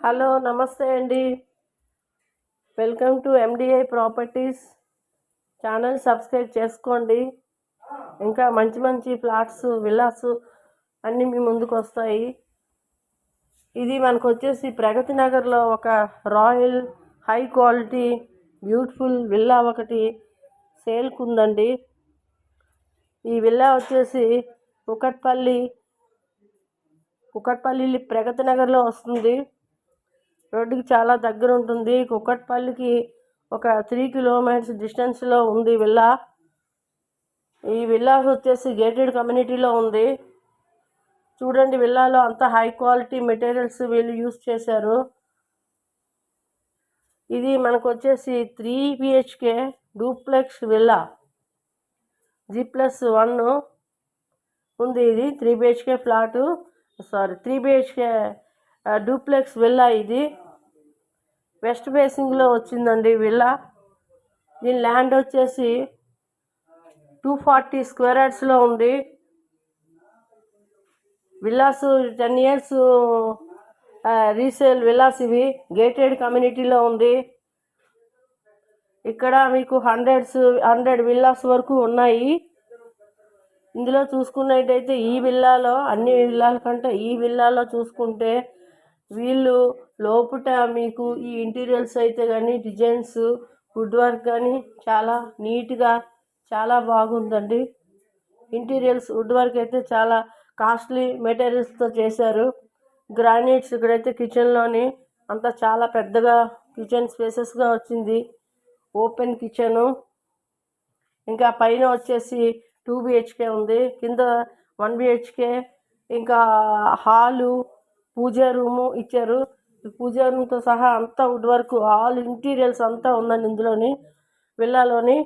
Hello నమస్తే అండి. Welcome to MDI properties. Channel subscribe చేసుకోండి. ఇంకా మంచి మంచి ఫ్లాట్స్ విల్లాస్ అన్నీ మీ ముందుకు వస్తాయి. ఇది మనకు వచ్చేసి ప్రగతి నగర్లో ఒక royal high quality beautiful villa ఒకటి సేల్కు ఉందండి. ఈ విల్లా వచ్చేసి కుకట్పల్లి ప్రగతి నగర్లో వస్తుంది. రోడ్డుకి చాలా దగ్గర ఉంటుంది. కుకట్పల్లికి ఒక 3 కిలోమీటర్స్ డిస్టెన్స్లో ఉంది విల్లా. ఈ విల్లా వచ్చేసి గేటెడ్ కమ్యూనిటీలో ఉంది. చూడండి, విల్లాలో అంత హై క్వాలిటీ మెటీరియల్స్ వీళ్ళు యూస్ చేశారు. ఇది మనకు వచ్చేసి 3 BHK డూప్లెక్స్ విల్లా G+1 ఉంది. ఇది 3 BHK flat 3 BHK duplex villa. ఇది వెస్ట్ ఫేసింగ్లో వచ్చిందండి విల్లా. దీని ల్యాండ్ వచ్చేసి 240 స్క్వేర్ యార్డ్స్లో ఉంది. Villas 10 years resale villas. ఇవి గేటెడ్ కమ్యూనిటీలో ఉంది. ఇక్కడ మీకు 100 విల్లాస్ వరకు ఉన్నాయి. ఇందులో చూసుకున్నట్టయితే ఈ విల్లాలో అన్ని విల్లాల కంటే ఈ విల్లాలో చూసుకుంటే వీళ్ళు లోపల మీకు ఈ ఇంటీరియర్స్ అయితే కానీ డిజైన్స్ వుడ్ వర్క్ కానీ చాలా నీట్గా చాలా బాగుందండి. ఇంటీరియర్స్ వుడ్ వర్క్ అయితే చాలా కాస్ట్లీ మెటీరియల్స్తో చేశారు. గ్రానైట్స్ ఇక్కడైతే కిచెన్లోని అంతా చాలా పెద్దగా కిచెన్ స్పేసెస్గా వచ్చింది. Open kitchen. ఇంకా పైన వచ్చేసి 2 BHK ఉంది. కింద 1 BHK. ఇంకా హాలు పూజా రూము ఇచ్చారు. పూజా రూమ్తో సహా అంతా వుడ్ వర్క్ ఆల్ ఇంటీరియర్స్ అంతా ఉందండి ఇందులోని విల్లాలోని.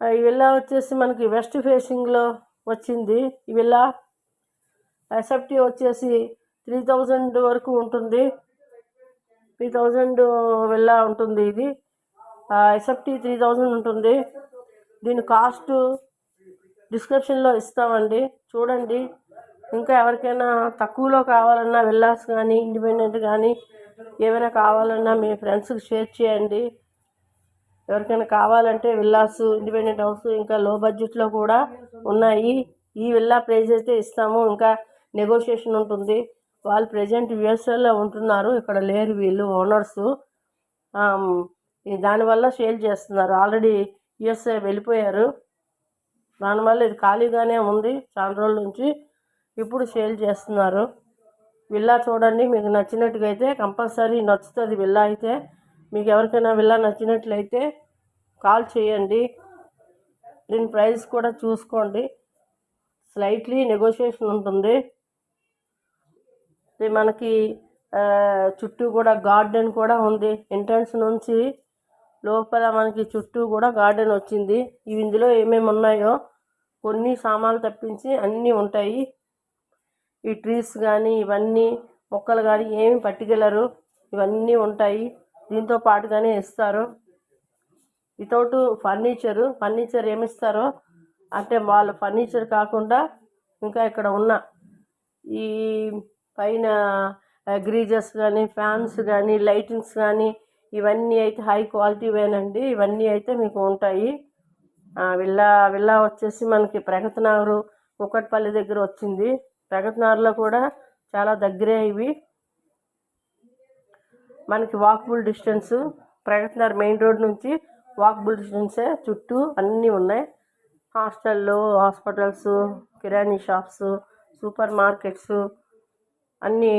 ఈ విల్లా వచ్చేసి మనకి వెస్ట్ ఫేసింగ్లో వచ్చింది. ఈ విల్లా ఎస్ఎఫ్టీ వచ్చేసి 3000 వరకు ఉంటుంది. 3000 విల్లా ఉంటుంది. ఇది ఎస్ఎఫ్టీ 3000 ఉంటుంది. దీని కాస్ట్ డిస్క్రిప్షన్లో ఇస్తామండి, చూడండి. ఇంకా ఎవరికైనా తక్కువలో కావాలన్నా విల్లాస్ కానీ ఇండిపెండెంట్ కానీ ఏమైనా కావాలన్నా మీ ఫ్రెండ్స్కి షేర్ చేయండి. ఎవరికైనా కావాలంటే విల్లాస్ ఇండిపెండెంట్ హౌస్ ఇంకా లో బడ్జెట్లో కూడా ఉన్నాయి. ఈ విల్లా ప్రైస్ అయితే ఇస్తాము. ఇంకా నెగోషియేషన్ ఉంటుంది. వాళ్ళు ప్రజెంట్ యూఎస్ఏలో ఉంటున్నారు, ఇక్కడ లేరు వీళ్ళు ఓనర్సు. దానివల్ల సేల్ చేస్తున్నారు. ఆల్రెడీ యూఎస్ఏ వెళ్ళిపోయారు. దానివల్ల ఇది ఖాళీగానే ఉంది చాలా రోజుల నుంచి. ఇప్పుడు సేల్ చేస్తున్నారు. విల్లా చూడండి, మీకు నచ్చినట్టుగా అయితే కంపల్సరీ నచ్చుతుంది విల్లా అయితే. మీకు ఎవరికైనా విల్లా నచ్చినట్లయితే కాల్ చేయండి. దీని ప్రైస్ కూడా చూసుకోండి, స్లైట్లీ నెగోషియేషన్ ఉంటుంది. ఇది మనకి చుట్టూ కూడా గార్డెన్ కూడా ఉంది. ఎంట్రన్స్ నుంచి లోపల మనకి చుట్టూ కూడా గార్డెన్ వచ్చింది. ఇవి ఇందులో ఏమేమి ఉన్నాయో కొన్ని సామాన్లు తప్పించి అన్నీ ఉంటాయి. ఈ ట్రీస్ కానీ ఇవన్నీ మొక్కలు కానీ ఏమి పట్టుకెళ్ళరు, ఇవన్నీ ఉంటాయి. దీంతో పాటుగానే ఇస్తారు. వితౌట్ ఫర్నిచర్ ఏమిస్తారో అంటే వాళ్ళ ఫర్నిచర్ కాకుండా ఇంకా ఇక్కడ ఉన్న ఈ పైన గ్రీజర్స్ కానీ ఫ్యాన్స్ కానీ లైటింగ్స్ కానీ ఇవన్నీ అయితే హై క్వాలిటీవేనండి. ఇవన్నీ అయితే మీకు ఉంటాయి. విల్లా వచ్చేసి మనకి ప్రగతి నగర్ కుకట్పల్లి దగ్గర వచ్చింది. ప్రగతి నగర్లో కూడా చాలా దగ్గరే ఇవి. మనకి walkable distance Pragathi Nagar main road నుంచి వాకబుల్ డిస్టెన్సే. చుట్టూ అన్నీ ఉన్నాయి. హాస్టళ్ళు, హాస్పిటల్స్, కిరాణీ షాప్స్, సూపర్ మార్కెట్స్ అన్నీ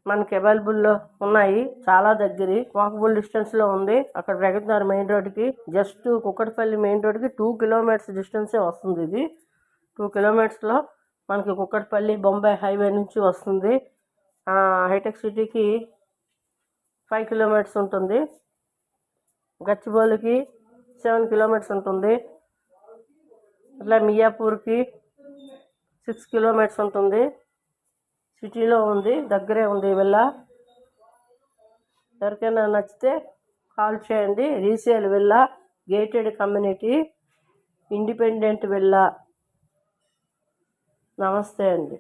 మనకి అవైలబుల్లో ఉన్నాయి. చాలా దగ్గర వాకబుల్ డిస్టెన్స్లో ఉంది. అక్కడ ప్రగతి నగర్ మెయిన్ రోడ్కి జస్ట్ కుకట్పల్లి మెయిన్ రోడ్కి 2 kilometers డిస్టెన్సే వస్తుంది. ఇది 2 kilometersలో మనకి కుకట్పల్లి బొంబాయి హైవే నుంచి వస్తుంది. హైటెక్ సిటీకి 5 kilometers ఉంటుంది. గచ్చిబౌలికి 7 kilometers ఉంటుంది. అట్లా మియాపూర్కి 6 kilometers ఉంటుంది. సిటీలో ఉంది, దగ్గరే ఉంది విల్లా. ఎవరికైనా నచ్చితే కాల్ చేయండి. Resale villa, gated community, independent villa. నమస్తే అండి.